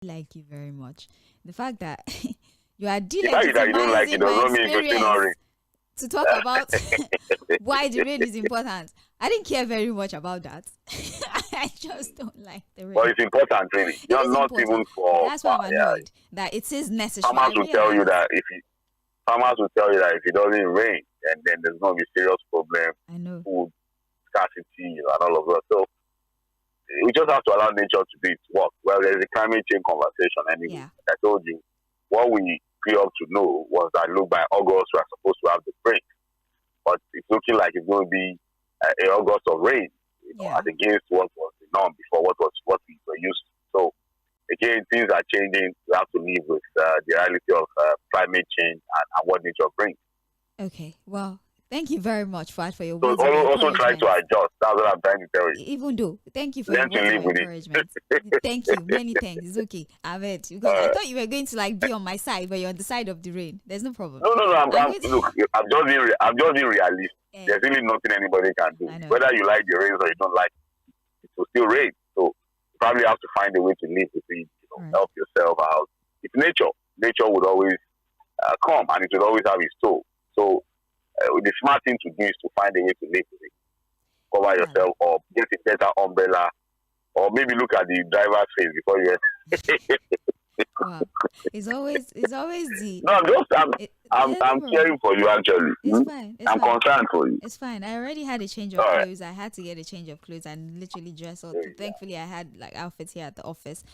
Like you very much. The fact that you are The fact that you don't like it delegitimizing does my not mean you're still not experience rich. to talk about why the rain is important. I didn't care very much about that. I just don't like the rain. But it's important, really. It You're is not important. even for. That's why I'm Yeah. annoyed that it is necessary. Farmers I will tell you realize. that farmers will tell you that if it doesn't rain, then there's going to be serious problem, I know. food scarcity, and all of that. So we just have to allow nature to do its work. Well, there's a climate change conversation anyway. Yeah. Like I told you, what we grew up to know was that, look, by August we are supposed to have the break. But it's looking like it's going to be a August of rain, as against what was the norm before, what we were used to. So again, things are changing. We have to live with the reality of climate change and what nature brings. Okay. Well, thank you very much, Fad, for your So words of also try to encouragement. adjust. That's what I'm trying to tell you. Even though, thank you for Learn your to words live of with it. encouragement. Thank you. Many thanks. It's okay. I bet. Because I thought you were going to like be on my side, but you're on the side of the rain. There's no problem. No. I'm I'm with- look. I'm just being realistic. Eh, There's really nothing anybody can do. I know. Whether you like the rain or you don't like it, it will still rain. So you probably have to find a way to live with it. Right. Help yourself out. It's nature. Nature would always come, and it will always have its toll. So the smart thing to do is to find a way to live with it. Cover yourself up, get a better umbrella, or maybe look at the driver's face before you. Wow. It's always the. No, I'm no problem. caring for you actually. It's fine. It's I'm fine. concerned for you. It's fine. I already had a change of All right. clothes. I had to get a change of clothes and literally dress up. There you go. Thankfully, I had like outfits here at the office.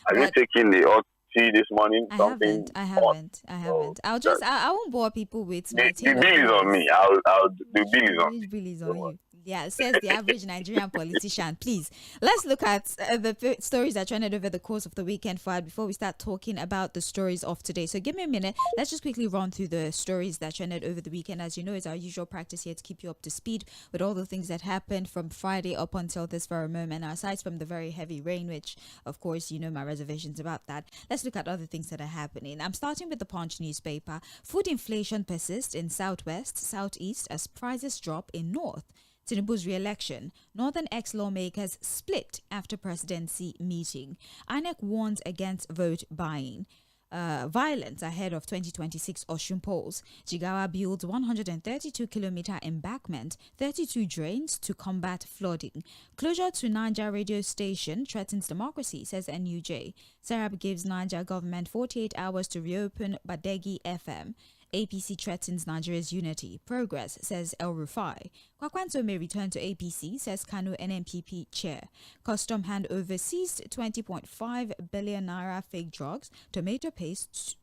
Have you But taken the hot tea this morning? I Something haven't. I haven't. I'll just. I won't bore people with my The bill is on me. The bill is on me. Which bill is on you? Yeah, says the average Nigerian politician. Please, let's look at the stories that trended over the course of the weekend, Fuad, before we start talking about the stories of today. So give me a minute. Let's just quickly run through the stories that trended over the weekend. As you know, it's our usual practice here to keep you up to speed with all the things that happened from Friday up until this very moment. Now, aside from the very heavy rain, which, of course, you know my reservations about that, let's look at other things that are happening. I'm starting with the Punch newspaper. Food inflation persists in Southwest, Southeast as prices drop in North. Tinubu's re-election. Northern ex-lawmakers split after presidency meeting. INEC warns against vote buying. Violence ahead of 2026 Osun polls. Jigawa builds 132-kilometer embankment, 32 drains to combat flooding. Closure to Niger radio station threatens democracy, says NUJ. Serap gives Niger government 48 hours to reopen Badegi FM. APC threatens Nigeria's unity. Progress, says El Rufai. Kwakwanto may return to APC, says Kanu NMPP chair. Custom handover seized 20.5 billion naira fake drugs, tomato paste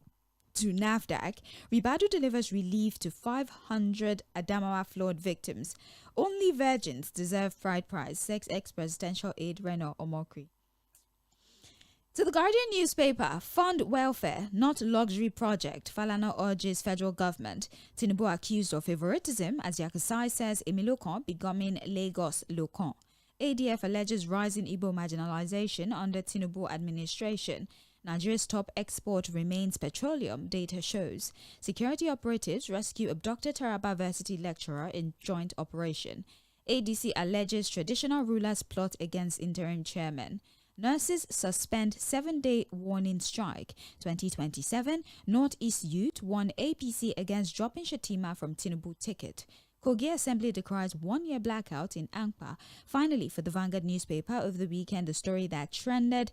to NAFDAC. Ribadu delivers relief to 500 Adamawa flood victims. Only virgins deserve fried prize, sex ex-presidential aide Reno Omokri. To the Guardian newspaper, fund welfare, not luxury project. Falana urges federal government. Tinubu accused of favoritism as Yakasai says Emilokon becoming Lagos Lokon. ADF alleges rising Igbo marginalization under Tinubu administration. Nigeria's top export remains petroleum, data shows. Security operatives rescue abducted Taraba Varsity lecturer in joint operation. ADC alleges traditional rulers plot against interim chairman. Nurses suspend 7-day warning strike. 2027, Northeast Youth won APC against dropping Shatima from Tinubu ticket. Kogi Assembly decries 1-year blackout in Ankpa. Finally, for the Vanguard newspaper over the weekend, the story that trended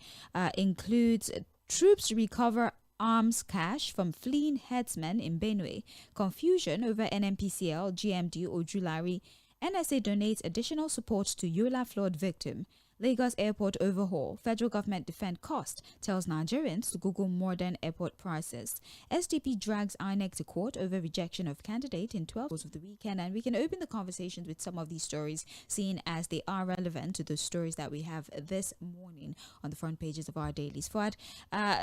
includes troops recover arms cash from fleeing headsmen in Benue. Confusion over NMPCL, GMD Ojulari. NSA donates additional support to Yola flood victim. Lagos airport overhaul. Federal government defend cost. Tells Nigerians to Google modern airport prices. SDP drags INEC to court over rejection of candidate in 12 hours of the weekend. And we can open the conversations with some of these stories, seeing as they are relevant to the stories that we have this morning on the front pages of our dailies. Fuad,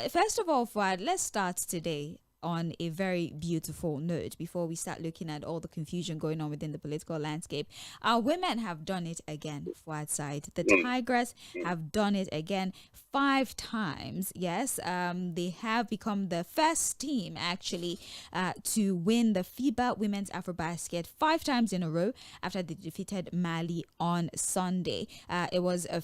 first of all, Fuad, let's start today on a very beautiful note before we start looking at all the confusion going on within the political landscape. Our women have done it again, Fuad side. The Tigers have done it again 5 times. Yes, they have become the first team actually to win the FIBA Women's Afrobasket 5 times in a row after they defeated Mali on Sunday. It was a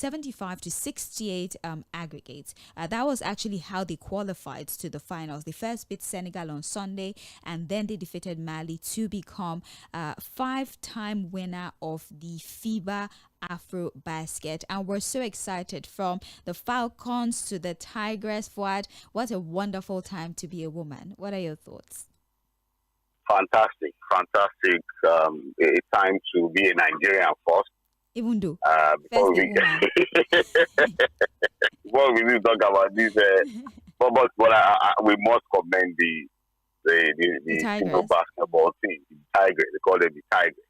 75 to 68 aggregates. That was actually how they qualified to the finals. They first beat Senegal on Sunday, and then they defeated Mali to become 5-time winner of the FIBA Afro Basket. And we're so excited, from the Falcons to the Tigers. Fuad, what a wonderful time to be a woman. What are your thoughts? Fantastic. A time to be a Nigerian first. Even though before we before we talk about this, but we must commend the female basketball team, the Tigers. They call them the Tigers.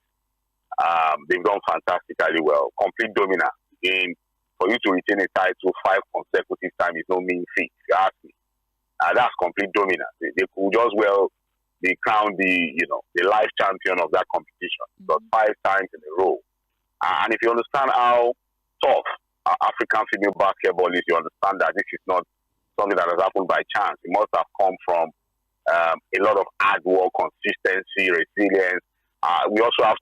They've done fantastically well. Complete dominance. Again, for you to retain a title 5 consecutive times is no mean feat, if you ask me. That's complete dominance. They could just be crowned the life champion of that competition. Because 5 times in a row. And if you understand how tough African female basketball is, you understand that this is not something that has happened by chance. It must have come from a lot of hard work, consistency, resilience. We also have,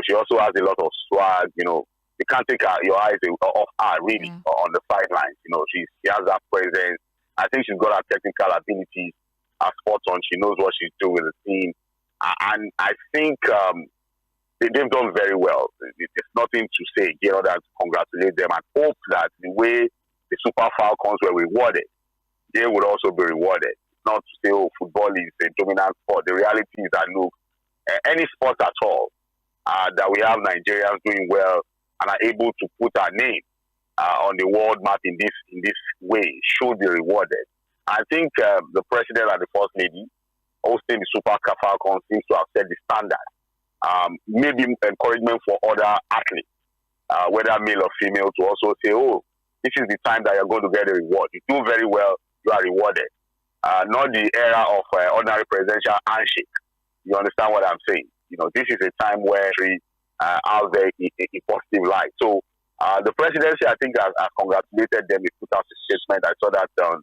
she also has a lot of swag. You can't take your eyes off her, really, on the sidelines. She has that presence. I think she's got her technical abilities spot on. She knows what she's doing with the team. And I think they've done very well. There's nothing to say again other than to congratulate them and hope that the way the Super Falcons were rewarded, they would also be rewarded. Not to say, football is a dominant sport. The reality is that, look, any sport at all, that we have Nigerians doing well and are able to put our name on the world map in this way should be rewarded. I think the president and the first lady hosting the Super Falcons seems to have set the standard. Maybe encouragement for other athletes, whether male or female, to also say, this is the time that you're going to get a reward. You do very well, you are rewarded. Not the era of ordinary presidential handshake. You understand what I'm saying? This is a time where out there in positive light. So the presidency, I think, has congratulated them. They put out a statement. I saw that on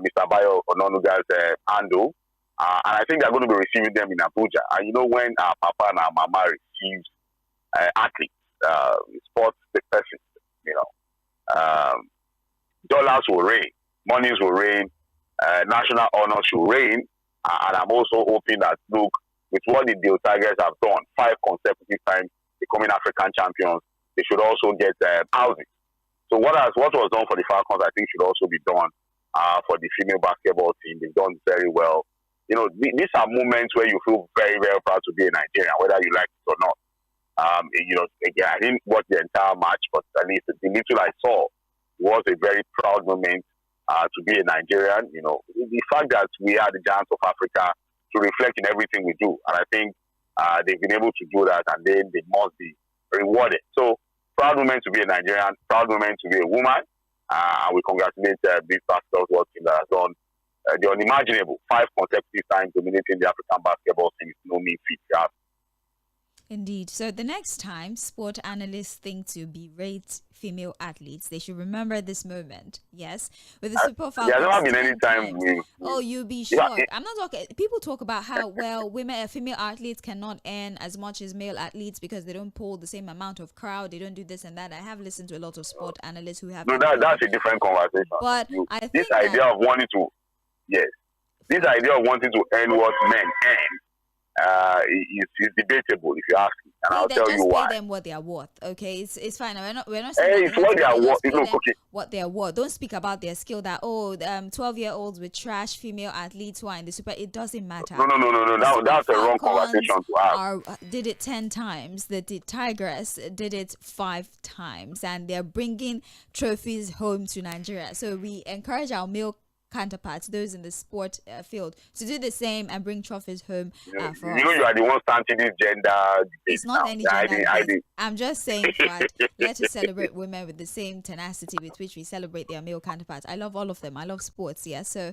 Mr. Bayo Ononuga's handle. And I think they're going to be receiving them in Abuja. And when our papa and our mama receives athletes, sports persons, dollars will rain, monies will rain, national honors will reign. And I'm also hoping that, look, with what the Tigers have done, 5 consecutive times becoming African champions, they should also get housing. So what was done for the Falcons, I think, should also be done for the female basketball team. They've done very well. These are moments where you feel very, very proud to be a Nigerian, whether you like it or not. Again, I didn't watch the entire match, but at least the little I saw was a very proud moment to be a Nigerian. The fact that we are the giants of Africa to reflect in everything we do. And I think they've been able to do that, and then they must be rewarded. So, proud moment to be a Nigerian, proud moment to be a woman. We congratulate this basketball team that has done the unimaginable 5 consecutive times dominating the African basketball team. Is no mean feat. Indeed. So the next time sport analysts think to berate female athletes, they should remember this moment. Yes, with the Super Falcons. There has not been any time. You'll be shocked. I'm not talking. People talk about how female athletes cannot earn as much as male athletes because they don't pull the same amount of crowd. They don't do this and that. I have listened to a lot of sport analysts who have. No, that's a different conversation. But I think this idea of wanting to. Yes. This idea of wanting to earn what men earn is debatable, if you ask me. And I'll tell you why. Pay them what they are worth, okay? It's fine. We're not saying it's what they are worth. Okay. What they are worth. Don't speak about their skill that, 12-year-olds with trash female athletes who are in the super. It doesn't matter. No. That's a wrong conversation to have. Did it 10 times. The Tigers did it 5 times. And they're bringing trophies home to Nigeria. So we encourage our male counterparts, those in the sport field, to do the same and bring trophies home for us. You are the one starting this gender. It's not any gender. I'm just saying that let us celebrate women with the same tenacity with which we celebrate their male counterparts. I love all of them. I love sports, yeah. So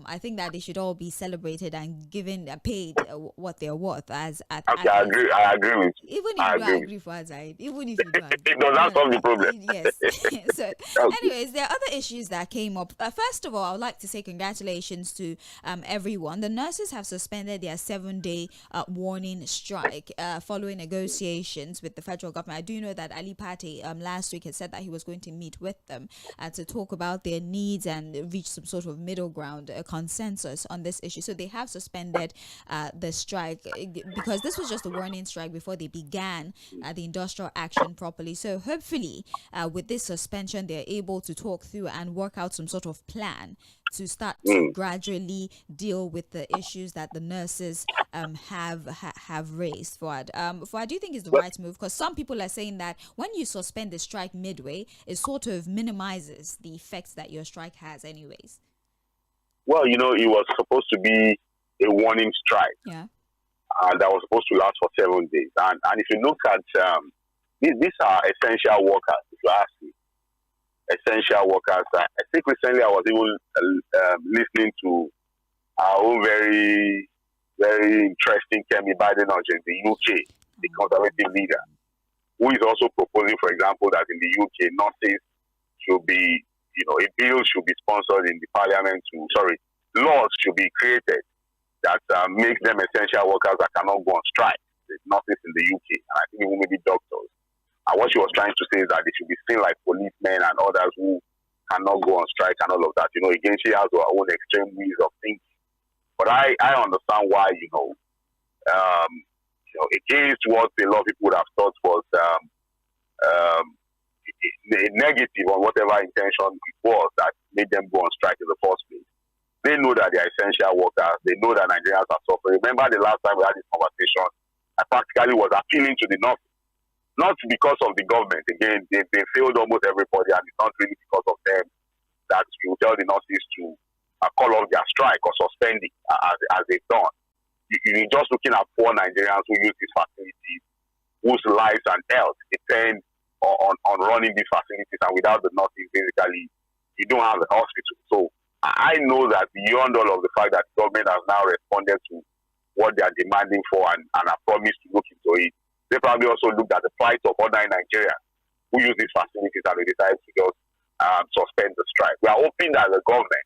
I think that they should all be celebrated and given paid what they're worth as okay, I agree with you. Even if you don't agree for us, even if you don't agree. No, that's not the problem. Yes. So anyways, there are other issues that came up. First of all, I would would like to say congratulations to everyone. The nurses have suspended their 7-day warning strike following negotiations with the federal government. I do know that Ali Pate last week had said that he was going to meet with them to talk about their needs and reach some sort of middle ground, a consensus on this issue. So they have suspended the strike because this was just a warning strike before they began the industrial action properly. So hopefully with this suspension, they're able to talk through and work out some sort of plan to start to gradually deal with the issues that the nurses have raised. Fuad, do you think is the right move? Because some people are saying that when you suspend the strike midway, it sort of minimizes the effects that your strike has anyways. Well, it was supposed to be a warning strike. Yeah. That was supposed to last for 7 days. And if you look at, these are essential workers, if you ask me. Essential workers. I think recently I was even listening to our own very, very interesting Kemi Biden in the UK, the conservative leader, who is also proposing, for example, that in the UK, nurses should be, a bill should be sponsored in the parliament laws should be created that make them essential workers that cannot go on strike. There's nurses in the UK, and I think even maybe doctors. And what she was trying to say is that they should be seen like policemen and others who cannot go on strike and all of that. Again, she has her own extreme ways of thinking. But I understand why, against what a lot of people would have thought was negative on whatever intention it was that made them go on strike in the first place. They know that they are essential workers. They know that Nigerians are suffering. Remember the last time we had this conversation, I practically was appealing to the North. Not because of the government. Again, they failed almost everybody, and it's not really because of them that you tell the nurses to call off their strike or suspend it as they've done. You're just looking at poor Nigerians who use these facilities, whose lives and health depend on running these facilities, and without the nurses, basically, you don't have a hospital. So I know that beyond all of the fact that the government has now responded to what they are demanding for and have promised to look into it, they probably also looked at the plight of other Nigerians who use these facilities and they decided to just suspend the strike. We are hoping that the government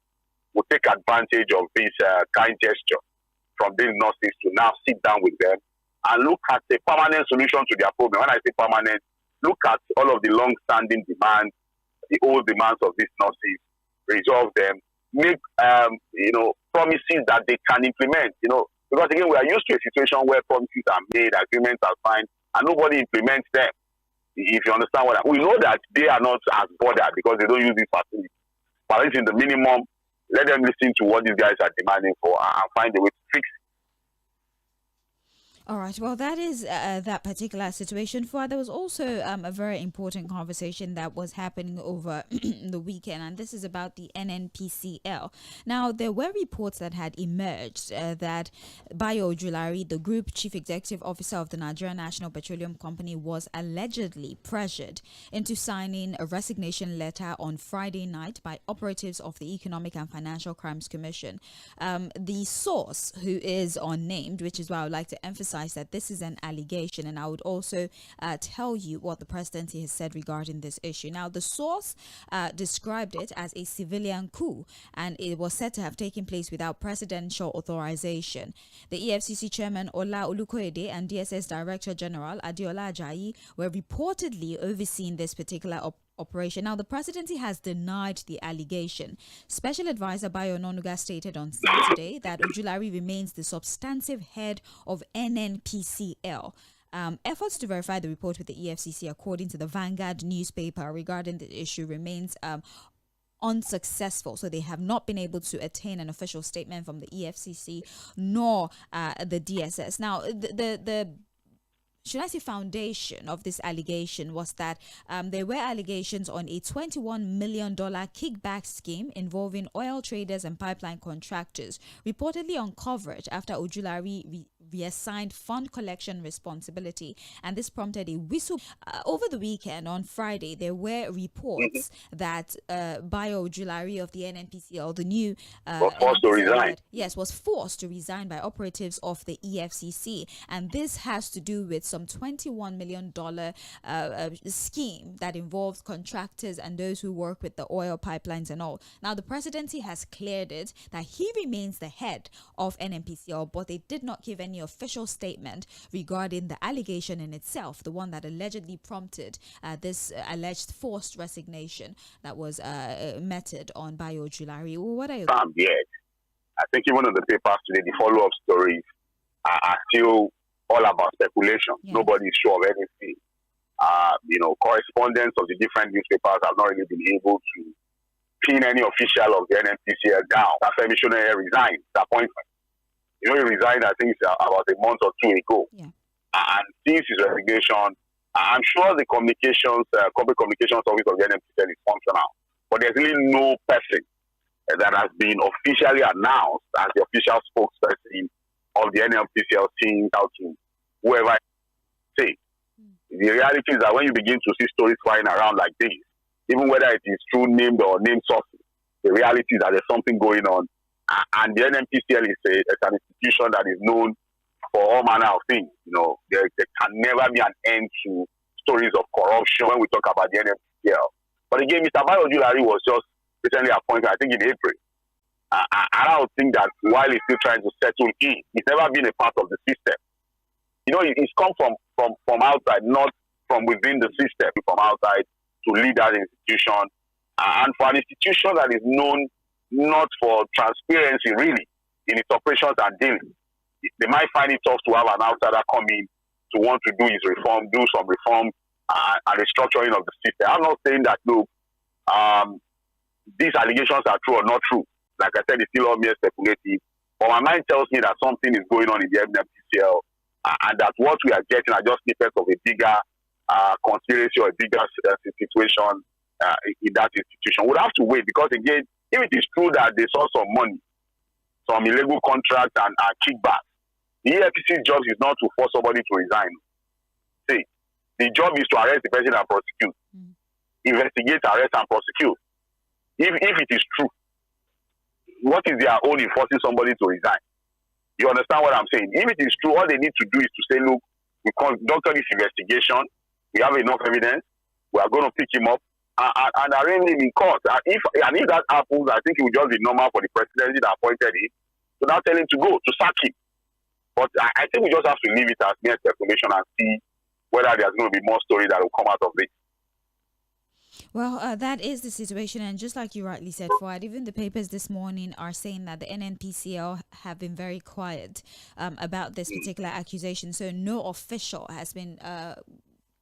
will take advantage of this kind gesture from these nurses to now sit down with them and look at a permanent solution to their problem. When I say permanent, look at all of the long-standing demands, the old demands of these nurses, resolve them, make promises that they can implement. Because again, we are used to a situation where promises are made, agreements are signed, and nobody implements them. If you understand we know that they are not as bothered because they don't use these facilities. But at least in the minimum, let them listen to what these guys are demanding for and find a way to fix it. All right. Well, that is that particular situation. There was also a very important conversation that was happening over the weekend, and this is about the NNPCL. Now, there were reports that had emerged that Bayo Ojulari, the group chief executive officer of the Nigerian National Petroleum Company, was allegedly pressured into signing a resignation letter on Friday night by operatives of the Economic and Financial Crimes Commission. The source, who is unnamed, which is why I would like to emphasize that this is an allegation, and I would also tell you what the presidency has said regarding this issue. Now, the source described it as a civilian coup, and it was said to have taken place without presidential authorization. The EFCC chairman Ola Olukoyede and DSS Director General Adeola Ajayi were reportedly overseeing this particular operation. Now, the presidency has denied the allegation. Special Advisor Bayo Ononuga stated on Saturday that Ojulari remains the substantive head of NNPCL. Efforts to verify the report with the EFCC, according to the Vanguard newspaper, regarding the issue remains unsuccessful. So they have not been able to attain an official statement from the EFCC nor the DSS. Now, the should I say foundation of this allegation was that there were allegations on a $21 million kickback scheme involving oil traders and pipeline contractors, reportedly uncovered after Ojulari reassigned fund collection responsibility, and this prompted a whistle. Over the weekend, on Friday, there were reports that Bayo Julari of the NNPCL, the new was forced to resign. was forced to resign by operatives of the EFCC, and this has to do with some $21 million scheme that involves contractors and those who work with the oil pipelines and all. Now, the presidency has cleared it that he remains the head of NNPCL, but they did not give any official statement regarding the allegation in itself, the one that allegedly prompted this alleged forced resignation that was meted on Bayo Julari. What are your Yet. I think even in the papers today, the follow-up stories are still all about speculation. Yeah. Nobody is sure of anything. Correspondents of the different newspapers have not really been able to pin any official of the NNPCL down. That Fẹ́mi Sọ̀lẹ́yẹ resigned, the appointment. He resigned, I think, about a month or two ago. Yeah. And since his resignation, I'm sure the corporate communications office of the NNPCL is functional. But there's really no person that has been officially announced as the official spokesperson of the NNPCL team out to whoever say. The reality is that when you begin to see stories flying around like this, even whether it is true named or named sources, the reality is that there's something going on. And the NNPCL is an institution that is known for all manner of things. There can never be an end to stories of corruption when we talk about the NNPCL. But again, Mr. Bayo Julari was just recently appointed, I think, in April. I don't think that while he's still trying to settle in, he's never been a part of the system. He's come from outside, not from within the system, from outside to lead that institution. And for an institution that is known not for transparency, really, in its operations and dealings, they might find it tough to have an outsider come in to want to do some reform and restructuring of the system. I'm not saying that, look, these allegations are true or not true. Like I said, it's still all mere speculative. But my mind tells me that something is going on in the NNPCL, and that what we are getting are just snippets of a bigger conspiracy or a bigger situation in that institution. We'll have to wait, because again, if it is true that they saw some money, some illegal contracts and kickbacks, the EFCC's job is not to force somebody to resign. See, the job is to arrest the person and prosecute. Investigate, arrest, and prosecute. If it is true, what is their own in forcing somebody to resign? You understand what I'm saying? If it is true, all they need to do is to say, look, we conducted this investigation, we have enough evidence, we are going to pick him up and arraign him in court. And if that happens, I think it will just be normal for the presidency that appointed him to now tell him to go, to sack him. But I think we just have to leave it as mere speculation and see whether there's going to be more story that will come out of it. Well, that is the situation, and just like you rightly said, Fuad, even the papers this morning are saying that the NNPCL have been very quiet about this particular accusation. So no official has been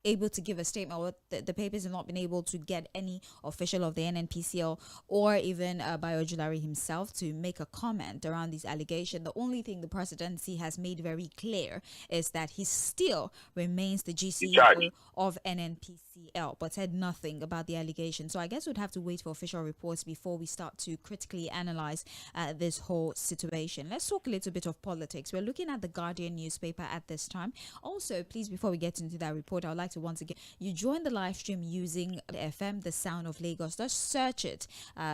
able to give a statement, or the papers have not been able to get any official of the NNPCL or even Bayo Julari himself to make a comment around these allegations. The only thing the presidency has made very clear is that he still remains the GCEO of NNPCL, but said nothing about the allegation. So I guess we'd have to wait for official reports before we start to critically analyze this whole situation. Let's talk a little bit of politics. We're looking at the Guardian newspaper at this time. Also, please, before we get into that report, I would like to once again, you join the live stream using FM, the sound of Lagos. Just search it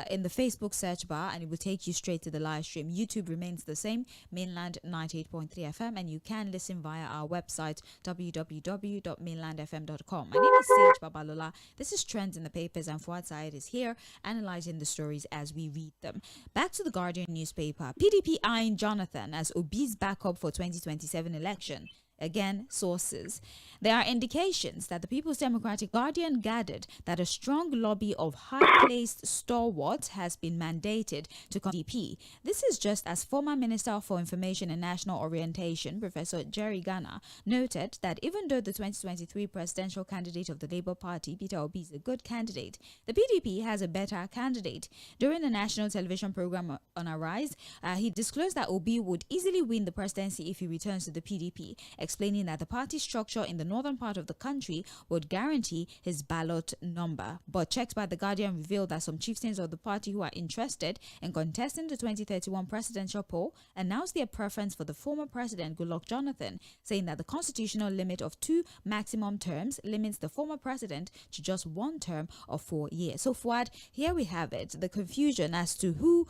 in the Facebook search bar and it will take you straight to the live stream. YouTube remains the same, mainland 98.3 FM, and you can listen via our website www.mainlandfm.com. My name is Sage Babalola. This is Trends in the Papers, and Fuad Said is here analyzing the stories as we read them. Back to the Guardian newspaper. PDP eyeing Jonathan as Obi's backup for 2027 election. Again, sources. There are indications that the People's Democratic Guardian gathered that a strong lobby of high-placed stalwarts has been mandated to PDP. This is just as former Minister for Information and National Orientation, Professor Jerry Ghana, noted that even though the 2023 presidential candidate of the Labour Party, Peter Obi, is a good candidate, the PDP has a better candidate. During the national television program on Arise, he disclosed that Obi would easily win the presidency if he returns to the PDP, explaining that the party structure in the northern part of the country would guarantee his ballot number. But checks by The Guardian revealed that some chieftains of the party who are interested in contesting the 2031 presidential poll announced their preference for the former president Goodluck Jonathan, saying that the constitutional limit of 2 maximum terms limits the former president to just 1 term of 4 years. So Fuad, here we have it, the confusion as to who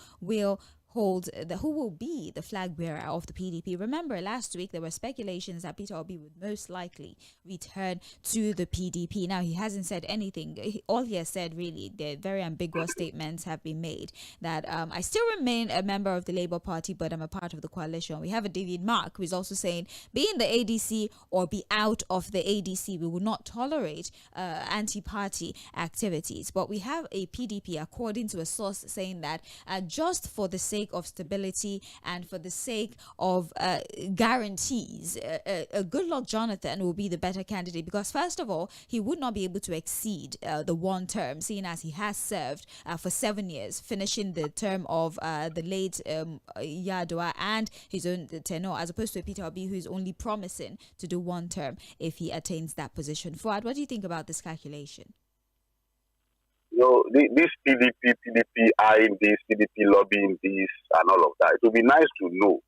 will be the flag bearer of the PDP. Remember, last week there were speculations that Peter Obi would most likely return to the PDP. Now, he hasn't said anything. All he has said, really, the very ambiguous statements have been made that I still remain a member of the Labour Party, but I'm a part of the coalition. We have a David Mark who is also saying, be in the ADC or be out of the ADC. We will not tolerate anti-party activities. But we have a PDP, according to a source, saying that just for the sake of stability and for the sake of guarantees, Goodluck Jonathan will be the better candidate, because first of all, he would not be able to exceed the 1 term, seeing as he has served for 7 years, finishing the term of the late Yadua and his own tenure, as opposed to Peter Obi, who is only promising to do 1 term if he attains that position. Fuad, what do you think about this calculation? This PDP eyeing this, PDP lobbying this, and all of that. It would be nice to know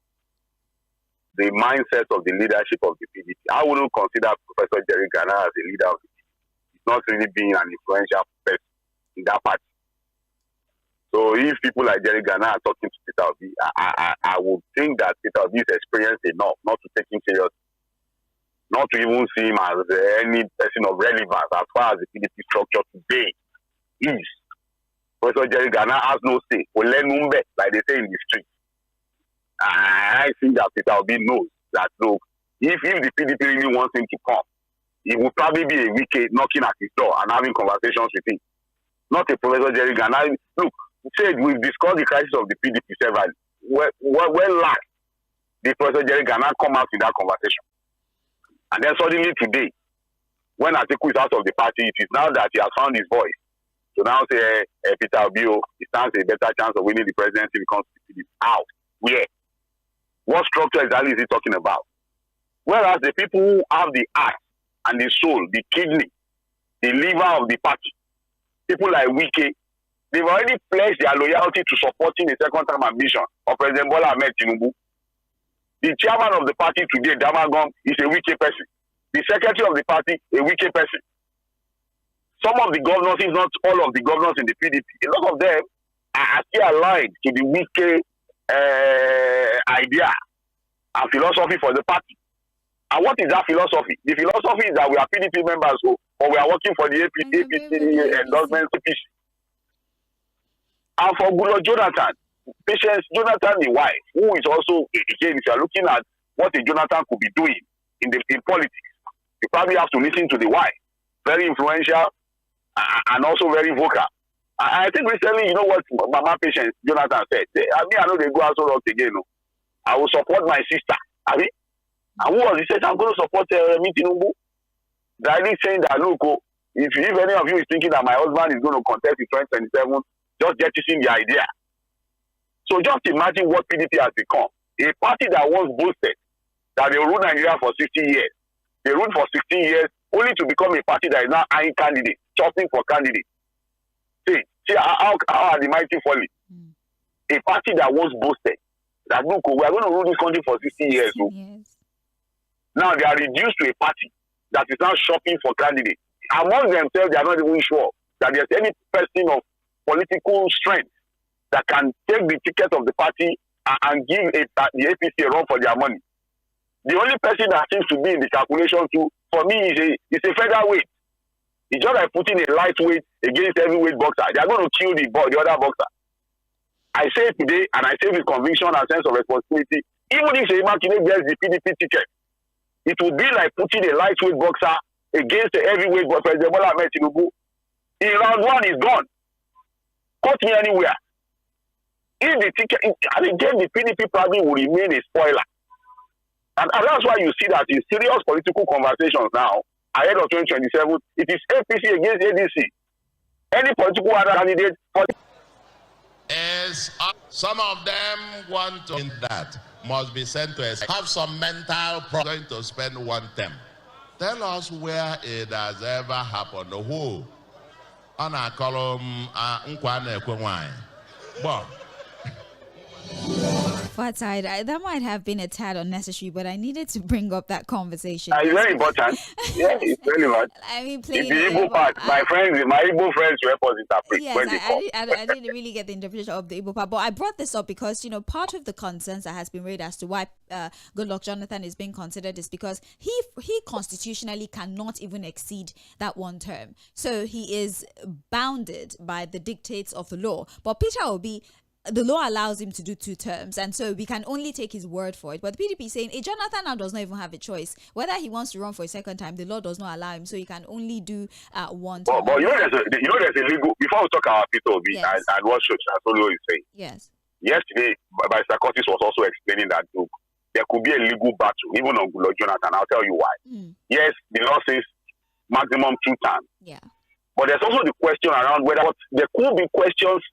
the mindset of the leadership of the PDP. I wouldn't consider Professor Jerry Ghana as a leader of the PDP. He's not really being an influential person in that party. So if people like Jerry Ghana are talking to Peter Obi, I would think that Peter Obi is experienced enough not to take him seriously, not to even see him as any person of relevance as far as the PDP structure today is. Professor Jerry Ghana has no say. Olenumbe, like they say in the street. I think that Peter Obi knows that, look, if the PDP really wants him to come, it will probably be a wicket knocking at his door and having conversations with him. Not a Professor Jerry Ghana. Look, we've discussed the crisis of the PDP severally. When last did Professor Jerry Ghana come out in that conversation? And then suddenly today, when Atiku is out of the party, it is now that he has found his voice. So now say Peter Obi, he stands a better chance of winning the presidency if he comes to the out. Where? What structure exactly is he talking about? Whereas the people who have the heart and the soul, the kidney, the liver of the party, people like Wike, they've already pledged their loyalty to supporting the second-term ambition of President Bola Ahmed Tinubu. The chairman of the party today, Damagum, is a Wike person. The secretary of the party, a Wike person. Some of the governors, if not all of the governors in the PDP, a lot of them are still aligned to the Wike idea and philosophy for the party. And what is that philosophy? The philosophy is that we are PDP members, but we are working for the APC endorsement CPC. And for Goodluck Jonathan, Patience Jonathan, the wife, who is also, again, if you are looking at what a Jonathan could be doing in politics, you probably have to listen to the wife. Very influential and also very vocal. I think recently, you know what Mama Patience Jonathan said? I know they go out so long again. I will support my sister. And who was he said, I'm going to support Tinubu? Directly saying that, look, if any of you is thinking that my husband is going to contest in 2027, just jettison the idea. So just imagine what PDP has become. A party that once boasted that they ruled Nigeria for 60 years. They ruled for 16 years only to become a party that is now eyeing candidates, chopping for candidates. See how are the mighty falling? A party that once boasted that, look, we are going to rule this country for 60 years. Now they are reduced to a party that is now shopping for candidates. Among themselves, they are not even sure that there's any person of political strength that can take the ticket of the party and give the APC a run for their money. The only person that seems to be in the calculation too, for me, is a featherweight. It's just like putting a lightweight against heavyweight boxer. They are going to kill the other boxer. I say it today, and I say with conviction and sense of responsibility, even if Seyi Makinde gets the PDP ticket, it would be like putting a lightweight boxer against a heavyweight boxer. President Bola Ahmed Tinubu. In round one, is gone. Cut me anywhere. If the ticket, again, the PDP probably will remain a spoiler. And that's why you see that in serious political conversations now, ahead of 2027, it is APC against ADC. Any political other candidate. Some of them want to that. must be sent to us. Have some mental problem. Going to spend one term. Tell us where it has ever happened. Who? On a column, That might have been a tad unnecessary, but I needed to bring up that conversation. It's very important. Yeah, it's relevant. I mean, it's the Igbo part. My Igbo friends were interpret. Yes, I didn't really get the interpretation of the Igbo part, but I brought this up because, part of the concerns that has been raised as to why Goodluck Jonathan is being considered is because he constitutionally cannot even exceed that one term. So he is bounded by the dictates of the law. But Peter Obi, the law allows him to do 2 terms, and so we can only take his word for it. But the PDP is saying, Jonathan now does not even have a choice. Whether he wants to run for a second time, the law does not allow him, so he can only do 1 term. But there's a legal, before we talk about Peter Obi and what Sᴏᴜ is saying. Yes. Yesterday, Barrister Curtis was also explaining that, look, there could be a legal battle, even on Goodluck Jonathan. I'll tell you why. Yes, the law says maximum 2 terms. Yeah. But there's also the question around whether there could be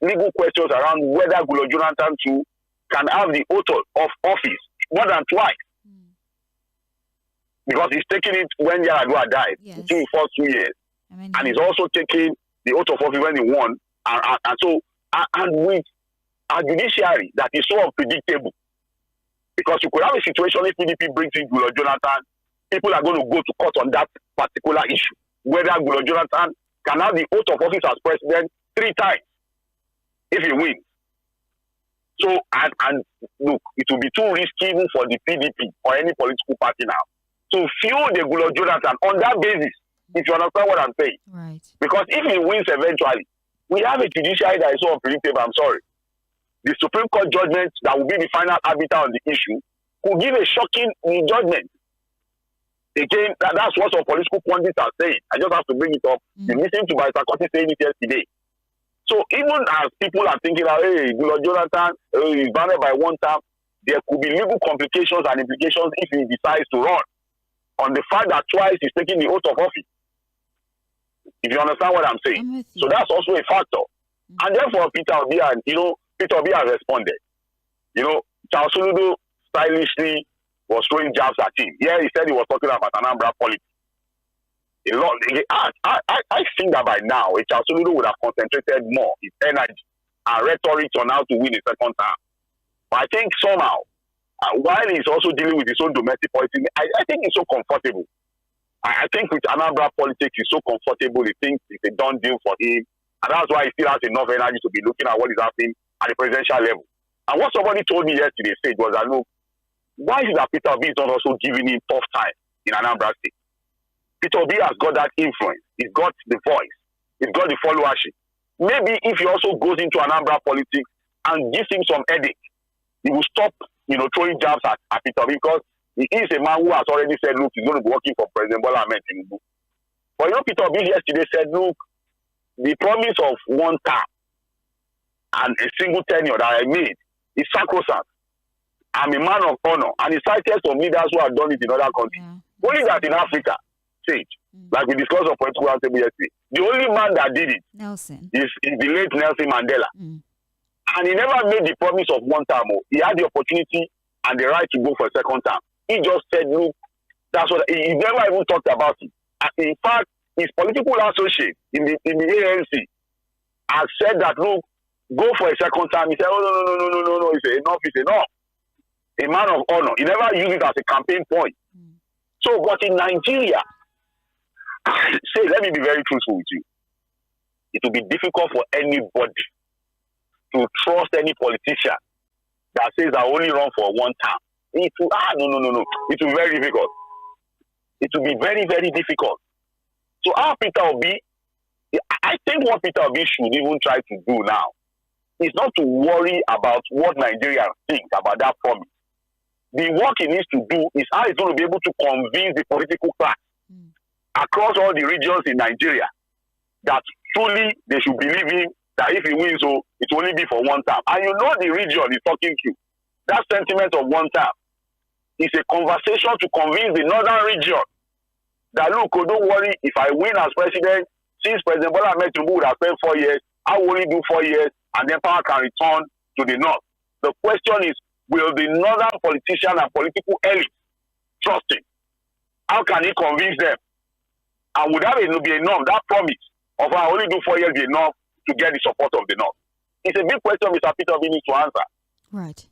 legal questions around whether Goodluck Jonathan too can have the oath of office more than twice. Because he's taking it when Yar'Adua died, in the first 2 years. And he's also taking the oath of office when he won. And with a judiciary that is so unpredictable. Because you could have a situation if PDP brings in Goodluck Jonathan, people are going to go to court on that particular issue. Whether Goodluck Jonathan can have the oath of office as president 3 times if he wins. So, and look, it will be too risky even for the PDP or any political party now to fuel the Goodluck Jonathan on that basis, if you understand what I'm saying. Right. Because if he wins eventually, we have a judiciary that is so unpredictable, I'm sorry. The Supreme Court judgment that will be the final arbiter on the issue could give a shocking judgment. Again, that's what some political pundits are saying. I just have to bring it up. You listen to Barrister Curtis saying it yesterday. So even as people are thinking, hey, Goodluck Jonathan is bounded by 1 term, there could be legal complications and implications if he decides to run on the fact that twice he's taking the oath of office. If you understand what I'm saying. So that's also a factor. And therefore, Peter Obi has responded. ᴏᴜ stylishly was throwing jabs at him. Yeah, he said he was talking about Anambra politics. I think that by now, ᴏᴜ would have concentrated more his energy and rhetoric on how to win a second term. But I think somehow, while he's also dealing with his own domestic politics, I think he's so comfortable. I think with Anambra politics, he's so comfortable. He thinks it's a done deal for him. And that's why he still has enough energy to be looking at what is happening at the presidential level. And what somebody told me yesterday was that, look, why is that Peter Obi is not also giving him tough time in Anambra State? Peter Obi has got that influence. He's got the voice. He's got the followership. Maybe if he also goes into Anambra politics and gives him some headache, he will stop, throwing jabs at Peter Obi, because he is a man who has already said, look, he's going to be working for President Bola Ahmed Tinubu. But Peter Obi yesterday said, look, the promise of 1 term and a single tenure that I made is sacrosanct. I'm a man of honor. And he cited some leaders who have done it in other countries. Yeah. Only that in Africa, like we discussed on political roundtable yesterday, the only man that did it is the late Nelson Mandela. And he never made the promise of 1 term. He had the opportunity and the right to go for a second term. He just said, look, that's what he never even talked about it. And in fact, his political associate in the ANC has said that, look, go for a second term. He said, oh, no. He said, enough is enough. A man of honor. He never used it as a campaign point. So, but in Nigeria, let me be very truthful with you. It will be difficult for anybody to trust any politician that says I only run for 1 term. It will, no. It will be very difficult. It will be very, very difficult. So Peter Obi, I think what Peter Obi should even try to do now is not to worry about what Nigerians think about that promise. The work he needs to do is how he's going to be able to convince the political class across all the regions in Nigeria that truly they should believe him, that if he wins, it will only be for 1 term. And the region is talking to. That sentiment of 1 term is a conversation to convince the northern region that, look, don't worry, if I win as president, since President Bola Ahmed Tinubu would have spent 4 years, I will only do 4 years, and then power can return to the north. The question is, will the northern politician and political elite trust him? How can he convince them? And would that be enough? That promise of I only do 4 years be enough to get the support of the North? It's a big question Mr. Peter we need to answer. Right.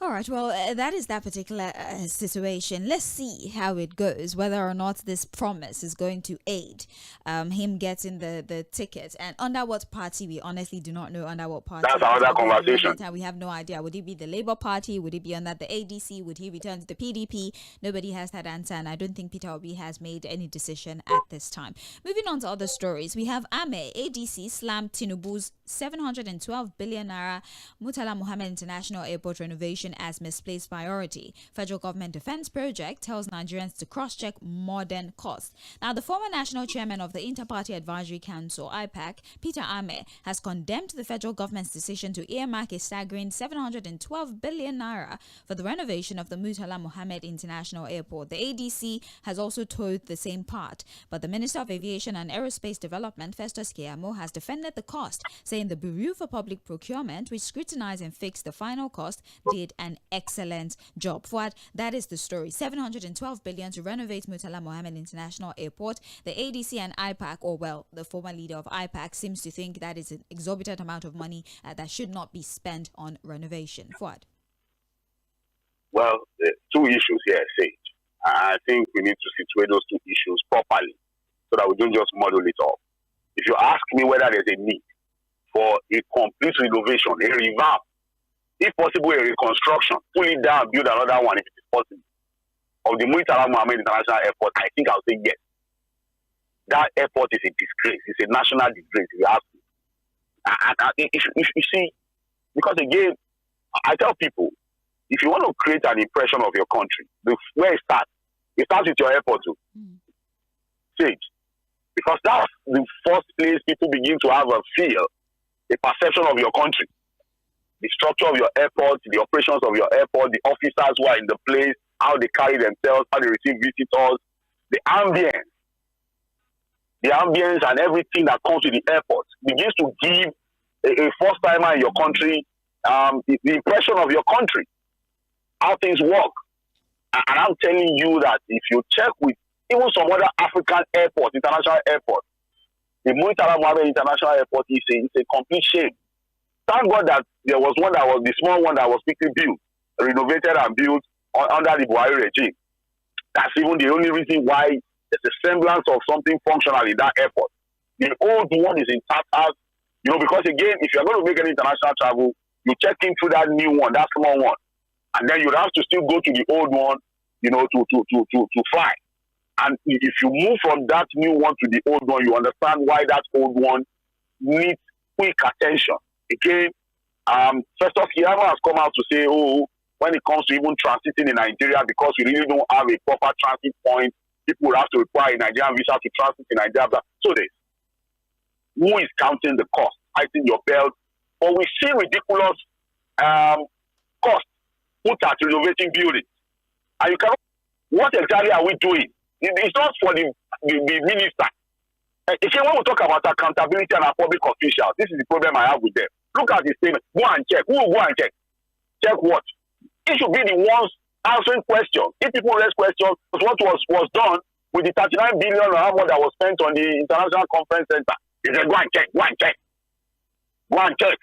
All right. Well, that is that particular situation. Let's see how it goes, whether or not this promise is going to aid him getting the ticket. And under what party, we honestly do not know under what party. That's another conversation. We have no idea. Would it be the Labour Party? Would it be under the ADC? Would he return to the PDP? Nobody has that answer. And I don't think Peter Obi has made any decision at this time. Moving on to other stories. We have ADC slammed Tinubu's 712 billion naira Murtala Mohammed International Airport renovation as misplaced priority. Federal government defense project tells Nigerians to cross-check modern costs. Now, the former national chairman of the Inter-Party Advisory Council, IPAC, Peter Ame, has condemned the federal government's decision to earmark a staggering 712 billion naira for the renovation of the Murtala Mohammed International Airport. The ADC has also toed the same path, but the Minister of Aviation and Aerospace Development, Festus Keyamo, has defended the cost, saying the Bureau for Public Procurement, which scrutinized and fixed the final cost, did an excellent job. Fuad, that is the story. 712 billion to renovate Murtala Mohammed International Airport. The ADC and IPAC, or well, the former leader of IPAC, seems to think that is an exorbitant amount of money that should not be spent on renovation. Fuad. Well, two issues here, Sage. I think we need to situate those two issues properly so that we don't just muddle it up. If you ask me whether there's a need for a complete renovation, a revamp, if possible, a reconstruction, pull it down, build another one if it is possible, of the Murtala Mohammed International Airport, I think I'll say yes. That airport is a disgrace. It's a national disgrace, if you ask me. And if you see, because again, I tell people, if you want to create an impression of your country, where it starts with your airport too. Sage. Because that's the first place people begin to have a feel, a perception of your country. The structure of your airport, the operations of your airport, the officers who are in the place, how they carry themselves, how they receive visitors, the ambience and everything that comes with the airport begins to give a first-timer in your country the impression of your country, how things work. And I'm telling you that if you check with even some other African airports, international airports, the Murtala Mohammed International Airport is a complete shame. Thank God that there was one that was the small one that was quickly built, renovated and built under the Buhari regime. That's even the only reason why there's a semblance of something functional in that airport. The old one is intact as, because again, if you're going to make any international travel, you check in through that new one, that small one. And then you'd have to still go to the old one, to fly. And if you move from that new one to the old one, you understand why that old one needs quick attention. Again, Festus Keyamo has come out to say, when it comes to even transiting in Nigeria, because we really don't have a proper transit point, people will have to require a Nigerian visa to transit in Nigeria. So who is counting the cost? Tighten your belt. But we see ridiculous cost put at renovating buildings. And you cannot, what exactly are we doing? It's not for the minister. Again, when we talk about accountability and our public officials, this is the problem I have with them. Look at the statement. Go and check. Who will go and check? Check what? It should be the ones answering questions. If people raise questions, what was done with the 39 billion or how much that was spent on the International Conference Center. He said, go and check. Go and check. Go and check.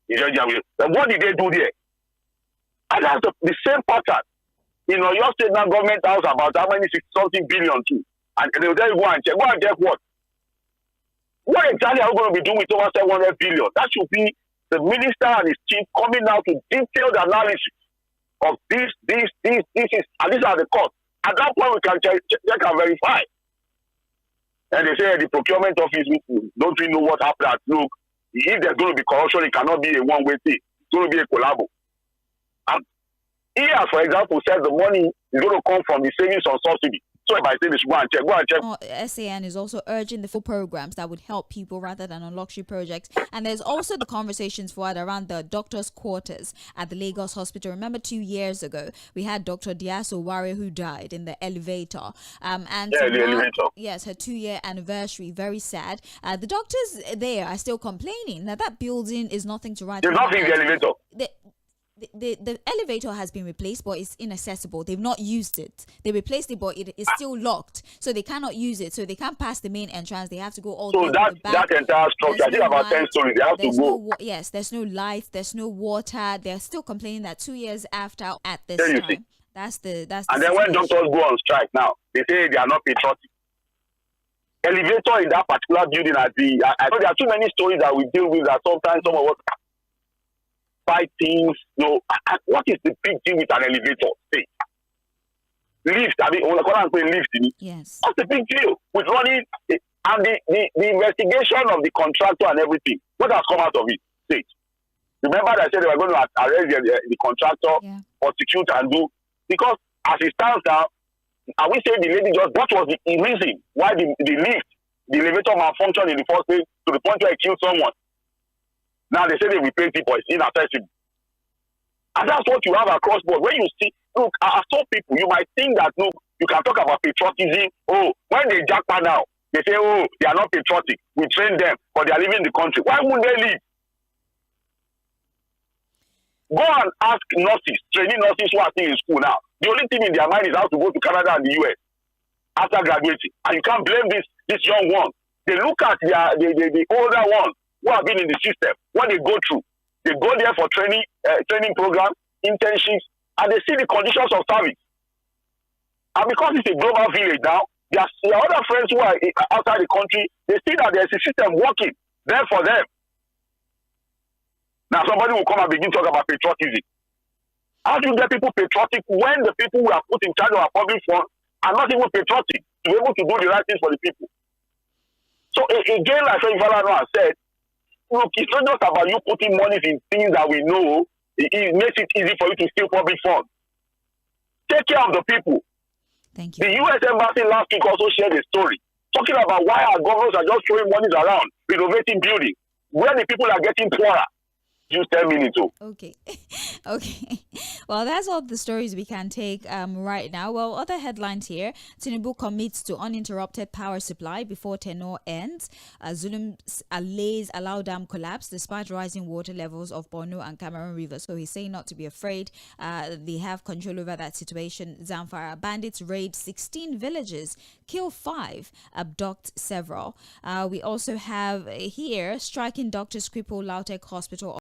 He said, what did they do there? And that's the same pattern. Your state now government house about how many 60-something billion too. And they will tell you, go and check. Go and check what? What exactly are we going to be doing with over 700 billion? That should be the minister and his team coming out to detailed analysis of this is, and these are the costs. At that point, we can check and verify. And they say the procurement office, don't we know what happened? Look, if there's going to be corruption, it cannot be a one-way thing. It's going to be a collabo. And here, for example, says the money is going to come from the savings on subsidy. So if I say this, go and check. SAN is also urging the full programs that would help people rather than on luxury projects. And there's also the conversations forward around the doctor's quarters at the Lagos hospital. Remember 2 years ago, we had Dr. Diaso Ware who died in the elevator. The elevator. Yes, her 2-year anniversary. Very sad. The doctors there are still complaining that building is nothing to write. There's nothing in the elevator. the elevator has been replaced, but it's inaccessible. They've not used it. They replaced it, but it is still locked, so they cannot use it. So they can't pass the main entrance. They have to go all the way to the back. That entire structure, I think about 10 stories. They have to go. Yes, there's no light. There's no water. They're still complaining that 2 years after at this There you time. see. That's the And then when doctors go on strike now, they say they are not patriotic. Elevator in that particular building I know there are too many stories that we deal with that sometimes some of us fight things. What is the big deal with an elevator? Say, lift. I mean, lift. yes. What's the big deal with running and the investigation of the contractor and everything? What has come out of it? Say, remember that I said they were going to arrest the contractor, prosecute and do, because as it stands now, and we say the lady just, that was the reason why the lift, the elevator malfunctioned in the first place to the point where it killed someone. Now they say they replace it, but it's inaccessible. And that's what you have across board. When you see, look, I saw people, you might think that, look, you can talk about patriotism. Oh, when they jackpot now, they say, oh, they are not patriotic. We train them, but they are leaving the country. Why wouldn't they leave? Go and ask nurses, training nurses who are still in school now. The only thing in their mind is how to go to Canada and the US after graduating. And you can't blame this young one. They look at the older ones who have been in the system, what they go through. They go there for training programs, internships, and they see the conditions of service. And because it's a global village now, there are other friends who are outside the country, they see that there's a system working there for them. Now somebody will come and begin to talk about patriotism. How do you get people patriotic when the people who are put in charge of our public funds are not even patriotic to be able to do the right things for the people? So again, like Fᴜဃᴜ has said, look, it's not just about you putting money in things that we know. It makes it easy for you to steal public funds. Take care of the people. Thank you. The U.S. Embassy last week also shared a story talking about why our governors are just throwing monies around, renovating buildings, where the people are getting poorer. Just 10 minutes. Okay. Okay. Well, that's all the stories we can take right now. Well, other headlines here. Tinubu commits to uninterrupted power supply before tenure ends. Zulum's allays allow dam collapse despite rising water levels of Borno and Cameroon rivers. So he's saying not to be afraid. They have control over that situation. Zamfara bandits raid 16 villages, kill 5, abduct several. We also have here striking doctors cripple Lautech Hospital